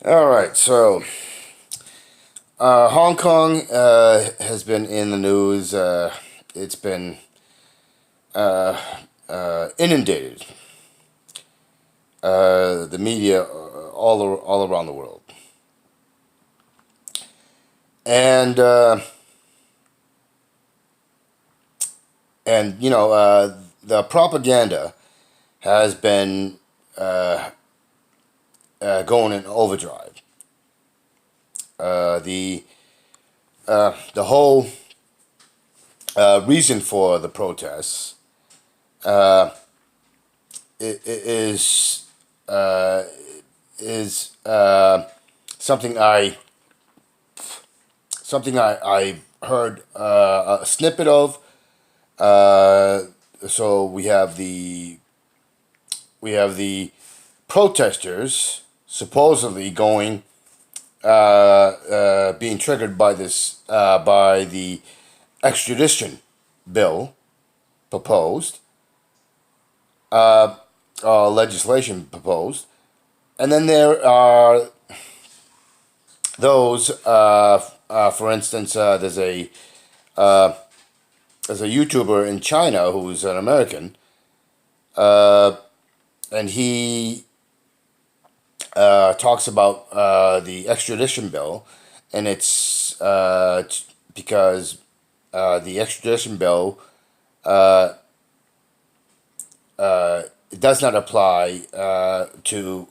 All right, so Hong Kong has been in the news. It's been inundated. The media all around the world, and the propaganda has been going in overdrive. The the whole reason for the protests is uh, is something I heard a snippet of. Uh, so we have the protesters supposedly going being triggered by this by the extradition bill proposed, legislation proposed, and then there are those. For instance, there's a YouTuber in China who's an American, and he talks about the extradition bill, and it's because the extradition bill uh, it does not apply to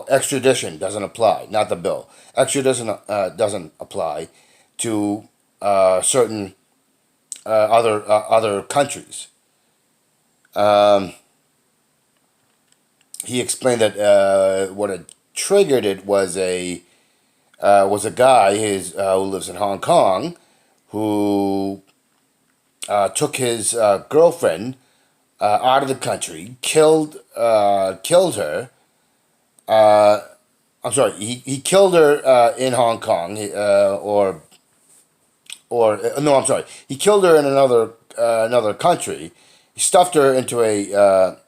extradition doesn't apply, not the bill. Extradition doesn't apply to certain other countries. Um, he explained that what had triggered it was a guy who lives in Hong Kong who took his girlfriend out of the country, killed her. Uh, I'm sorry, he killed her in Hong Kong, or no, I'm sorry, he killed her in another country. He stuffed her into a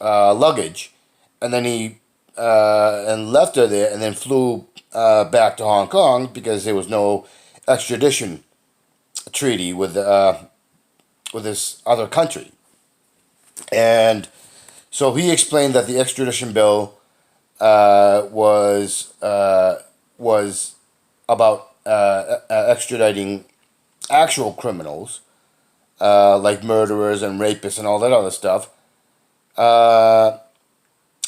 luggage, and then he and left her there, and then flew back to Hong Kong because there was no extradition treaty with this other country. And so he explained that the extradition bill was about extraditing actual criminals like murderers and rapists and all that other stuff, uh,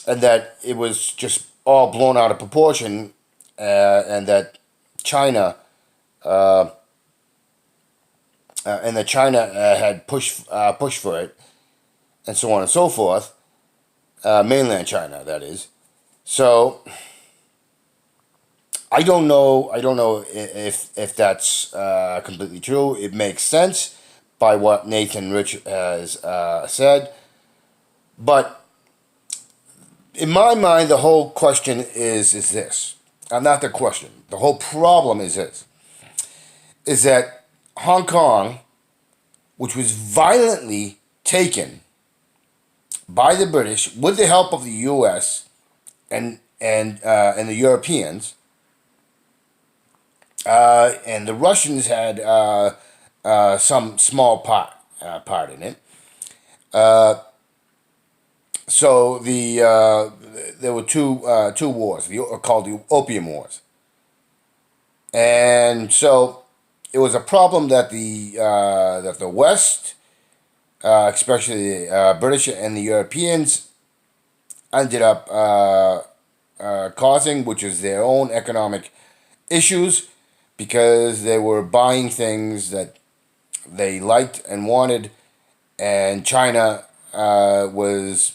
and that it was just all blown out of proportion, and that China uh, China had pushed for it, and so on and so forth. Mainland China, that is. So I don't know if that's completely true. It makes sense by what Nathan Rich has said, but in my mind, the whole question is this. Not the question. The whole problem is this: is that Hong Kong, which was violently taken by the British with the help of the U.S. and the Europeans, and the Russians had some small part in it. Uh, so there were two wars, called the Opium Wars, and so it was a problem that the West, especially the British and the Europeans, ended up causing, which is their own economic issues, because they were buying things that they liked and wanted, and China was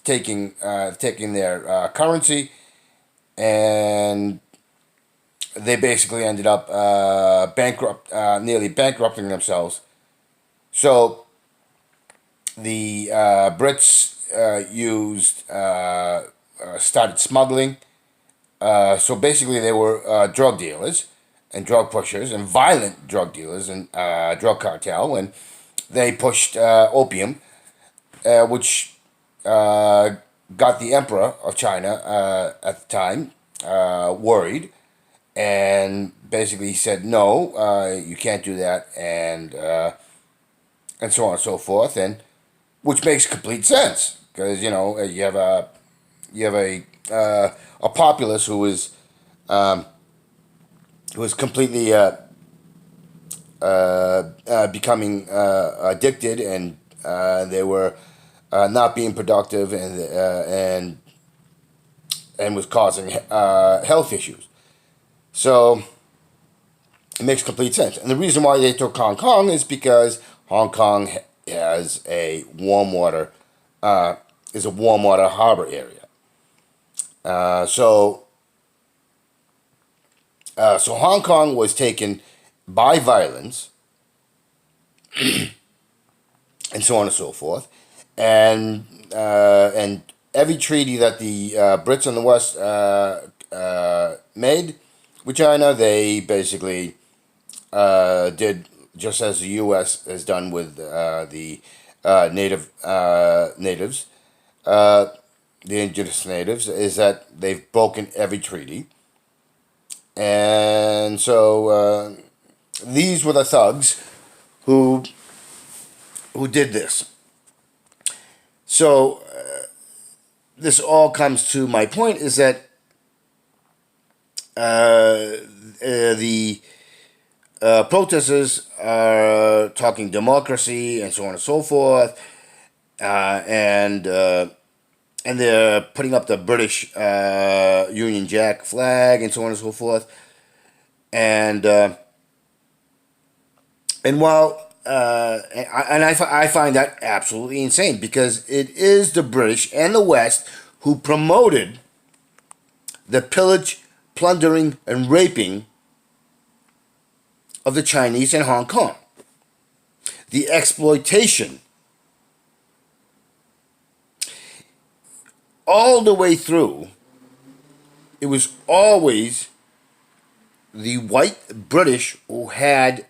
taking their currency, and they basically ended up nearly bankrupting themselves. So the Brits started smuggling. So basically, they were drug dealers and drug pushers and violent drug dealers and drug cartel, and they pushed opium, which got the emperor of China at the time worried, and basically said, "No, you can't do that," and so on and so forth, and which makes complete sense because you have a populace who is completely becoming addicted, and they were not being productive, and was causing health issues. So it makes complete sense. And the reason why they took Hong Kong is because Hong Kong has a warm water is a warm water harbor area. So Hong Kong was taken by violence, and so on and so forth, and every treaty that the Brits in the West made with China, they basically did just as the U.S. has done with the natives, the indigenous natives, is that they've broken every treaty, and so these were the thugs who did this. So this all comes to my point is that the protesters are talking democracy and so on and so forth, and they're putting up the British Union Jack flag and so on and so forth, and while I find that absolutely insane because it is the British and the West who promoted the pillage, plundering, and raping of the Chinese in Hong Kong. The exploitation all the way through, it was always the white British who had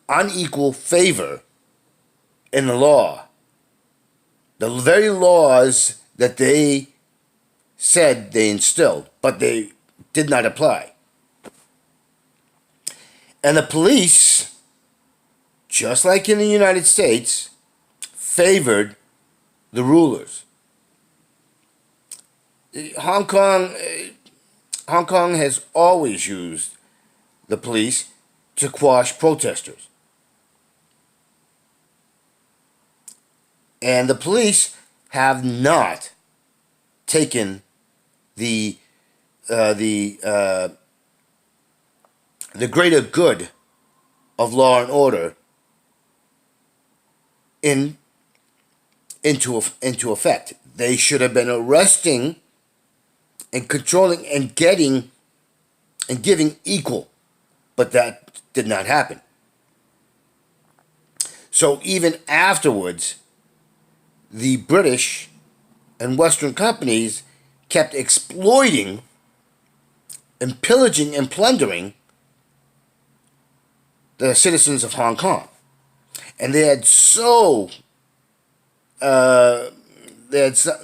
unequal favor in the law. The very laws that they said they instilled, but they did not apply. And the police, just like in the United States, favored the rulers. Hong Kong has always used the police to quash protesters. And the police have not taken the greater good of law and order into effect. They should have been arresting and controlling and getting and giving equal, but that did not happen. So even afterwards, the British and Western companies kept exploiting and pillaging and plundering the citizens of Hong Kong. And they had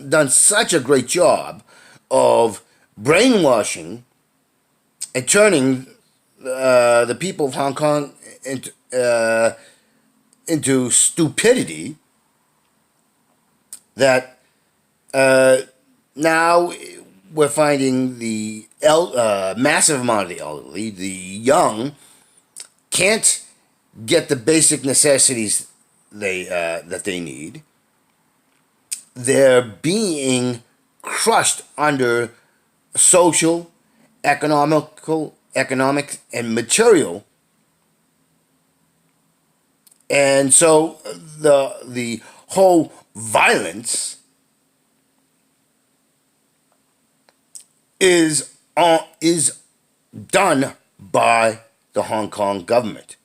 done such a great job of brainwashing and turning the people of Hong Kong into stupidity that now we're finding the massive amount of the elderly, the young, can't get the basic necessities that they need. They're being crushed under social, economic, and material. And so the whole violence is done by the Hong Kong government.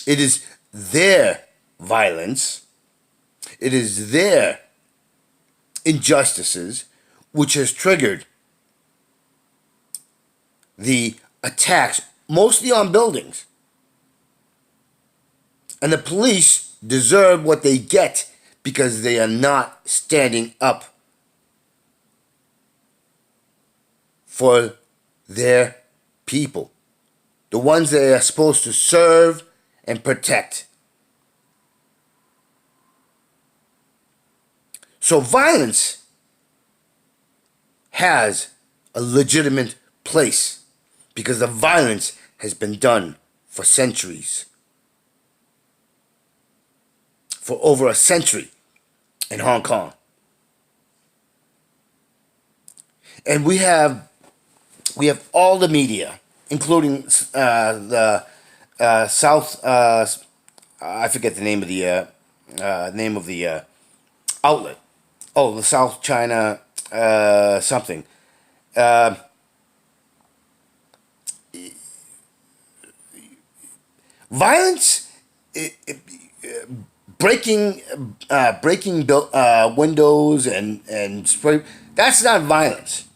It is their violence. It is their injustices which has triggered the attacks, mostly on buildings. And the police deserve what they get because they are not standing up for their people, the ones they are supposed to serve and protect. So violence has a legitimate place because the violence has been done for centuries. For over a century in Hong Kong. And we have all the media, including the South. I forget the name of the outlet. Oh, the South China something. Uh, Violence, breaking windows and spray. That's not violence.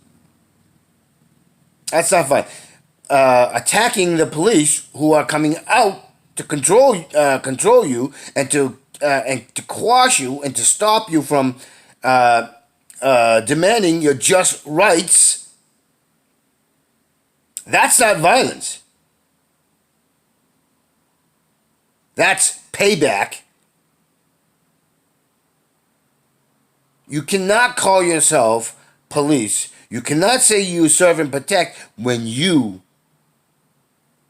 That's not fine. Attacking the police who are coming out to control you and to quash you and to stop you from demanding your just rights. That's not violence. That's payback. You cannot call yourself police. You cannot say you serve and protect when you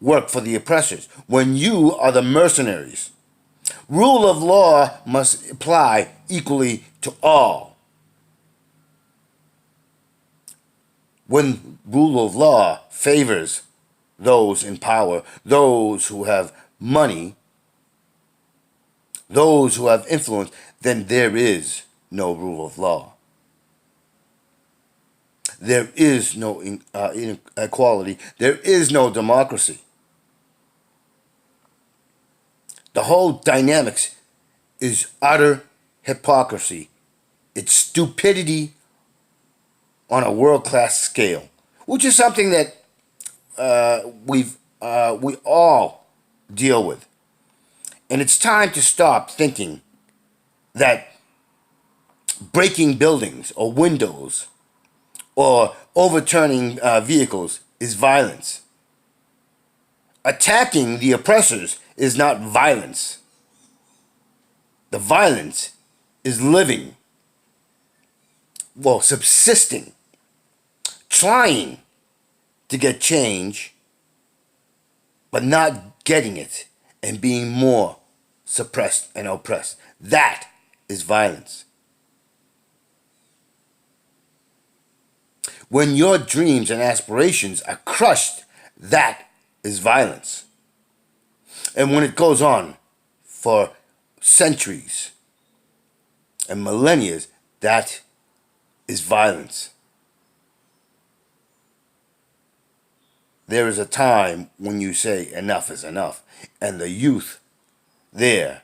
work for the oppressors, when you are the mercenaries. Rule of law must apply equally to all. When rule of law favors those in power, those who have money, those who have influence, then there is no rule of law. There is no inequality. There is no democracy. The whole dynamics is utter hypocrisy. It's stupidity on a world-class scale, which is something that we all deal with. And it's time to stop thinking that breaking buildings or windows or overturning vehicles is violence. Attacking the oppressors is not violence. The violence is living, subsisting, trying to get change, but not getting it and being more suppressed and oppressed. That is violence. When your dreams and aspirations are crushed, that is violence. And when it goes on for centuries and millennia, that is violence. There is a time when you say enough is enough, and the youth there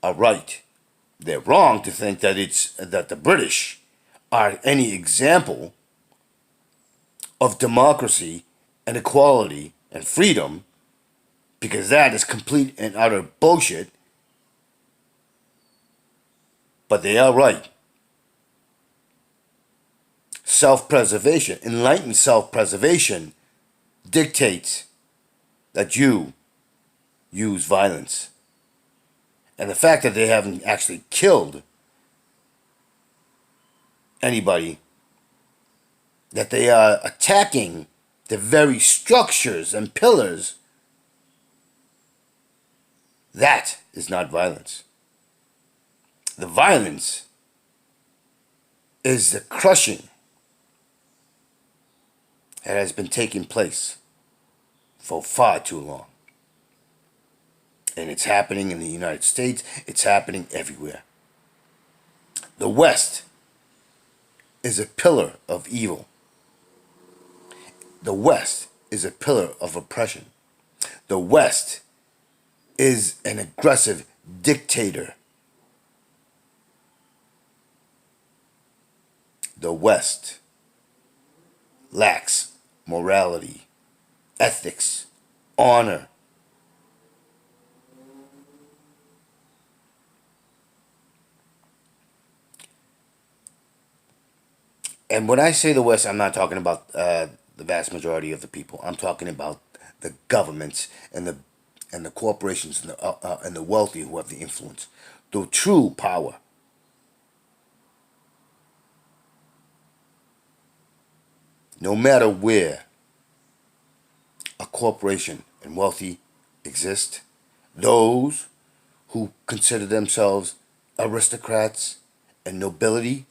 are right. They're wrong to think that the British are any example of democracy and equality and freedom, because that is complete and utter bullshit. But they are right. Self-preservation, enlightened self-preservation, dictates that you use violence. And the fact that they haven't actually killed anybody, that they are attacking the very structures and pillars, that is not violence. The violence is the crushing that has been taking place for far too long. And it's happening in the United States. It's happening everywhere. The West is a pillar of evil. The West is a pillar of oppression. The West is an aggressive dictator. The West lacks morality, ethics, honor. And when I say the West, I'm not talking about the vast majority of the people. I'm talking about the governments and the corporations and the wealthy who have the influence. The true power. No matter where a corporation and wealthy exist, those who consider themselves aristocrats and nobility,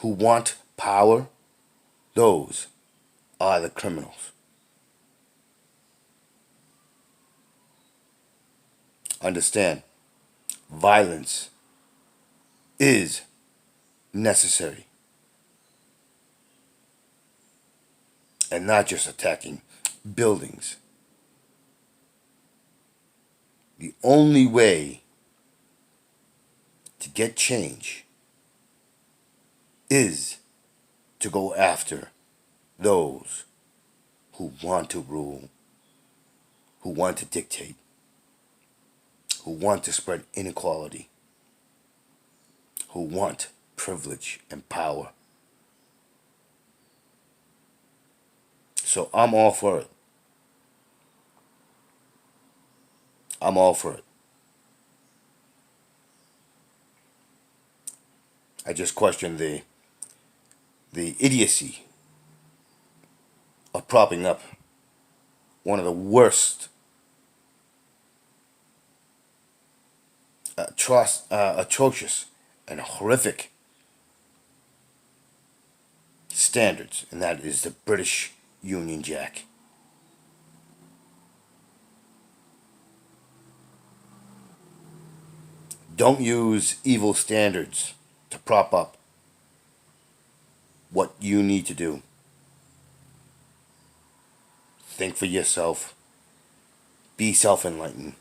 who want power, those are the criminals. Understand, violence is necessary, and not just attacking buildings. The only way to get change is to go after those who want to rule, who want to dictate, who want to spread inequality, who want privilege and power. So I'm all for it. I'm all for it. I just question the idiocy of propping up one of the worst atrocious and horrific standards, and that is the British Union Jack. Don't use evil standards to prop up what you need to do. Think for yourself. Be self enlightened.